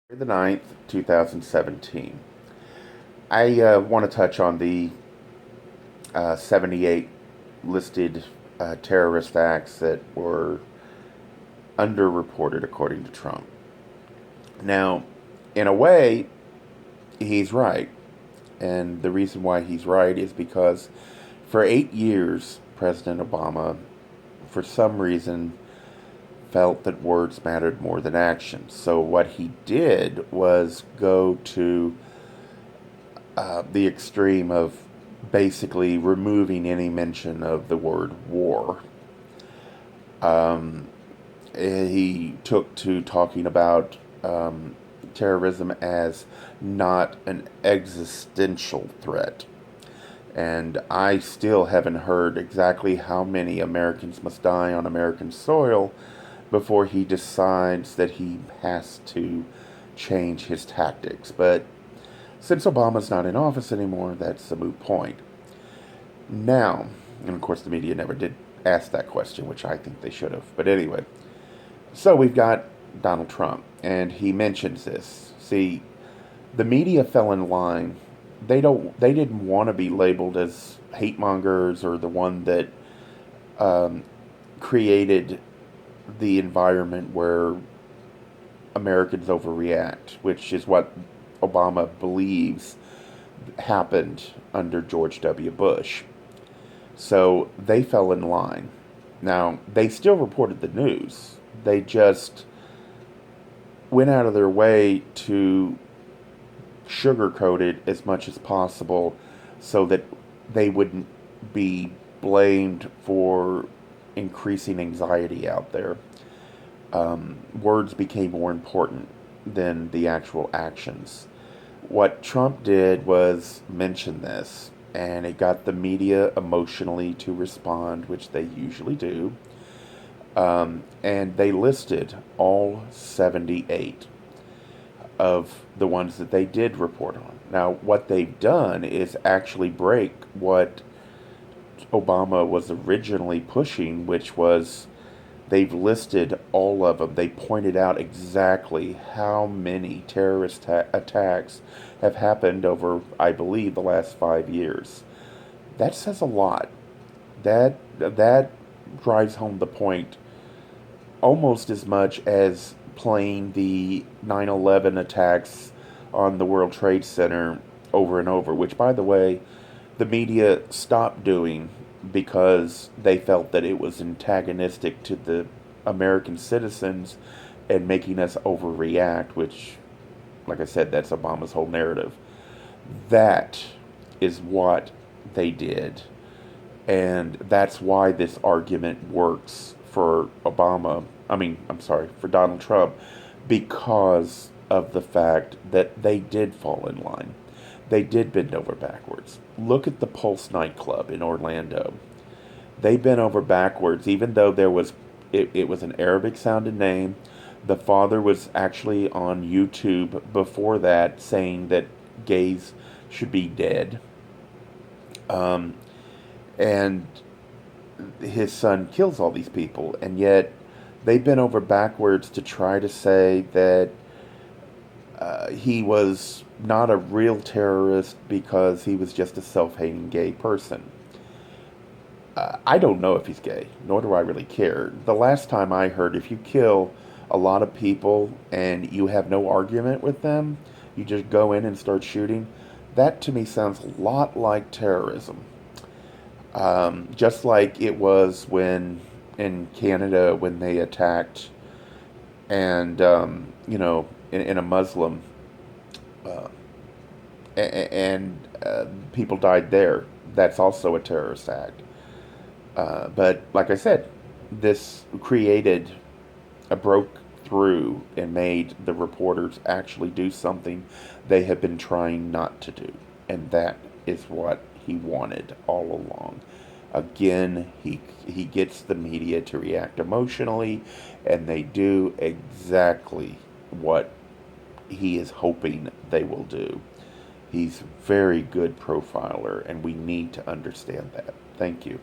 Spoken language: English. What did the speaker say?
the 2017. I want to touch on the 78 listed terrorist acts that were underreported according to Trump. Now, in a way, he's right. And the reason why he's right is because for 8 years, President Obama, for some reason, felt that words mattered more than actions. So what he did was go to the extreme of basically removing any mention of the word war. Um, he took to talking about terrorism as not an existential threat. And I still haven't heard exactly how many Americans must die on American soil before he decides that he has to change his tactics. But since Obama's not in office anymore, that's a moot point. Now, and of course the media never did ask that question, which I think they should have. But anyway, so we've got Donald Trump, and he mentions this. See, the media fell in line. They didn't want to be labeled as hate mongers or the one that created the environment where Americans overreact, which is what Obama believes happened under George W. Bush. So they fell in line. Now, they still reported the news. They just went out of their way to sugarcoat it as much as possible so that they wouldn't be blamed for increasing anxiety out there. Words became more important than the actual actions. What Trump did was mention this, and it got the media emotionally to respond, which they usually do. And they listed all 78 of the ones that they did report on. Now, what they've done is actually break what Obama was originally pushing, which was they've listed all of them. They pointed out exactly how many terrorist attacks have happened over, I believe, the last 5 years. That says a lot. That drives home the point almost as much as playing the 9/11 attacks on the World Trade Center over and over, which, by the way, the media stopped doing because they felt that it was antagonistic to the American citizens and making us overreact, which, like I said, that's Obama's whole narrative. That is what they did. And that's why this argument works for for Donald Trump, because of the fact that they did fall in line. They did bend over backwards. Look at the Pulse nightclub in Orlando. They bent over backwards, even though it was an Arabic sounding name. The father was actually on YouTube before that saying that gays should be dead. And his son kills all these people, and yet they bent over backwards to try to say that he was not a real terrorist because he was just a self-hating gay person. I don't know if he's gay, nor do I really care. The last time I heard, if you kill a lot of people and you have no argument with them, you just go in and start shooting, that to me sounds a lot like terrorism. Just like it was when in Canada when they attacked and in a Muslim people died there. That's also a terrorist act. But like I said, this created a broke through and made the reporters actually do something they have been trying not to do, and that is what he wanted all along. Again, he gets the media to react emotionally, and they do exactly what he is hoping they will do. He's a very good profiler, and we need to understand that. Thank you.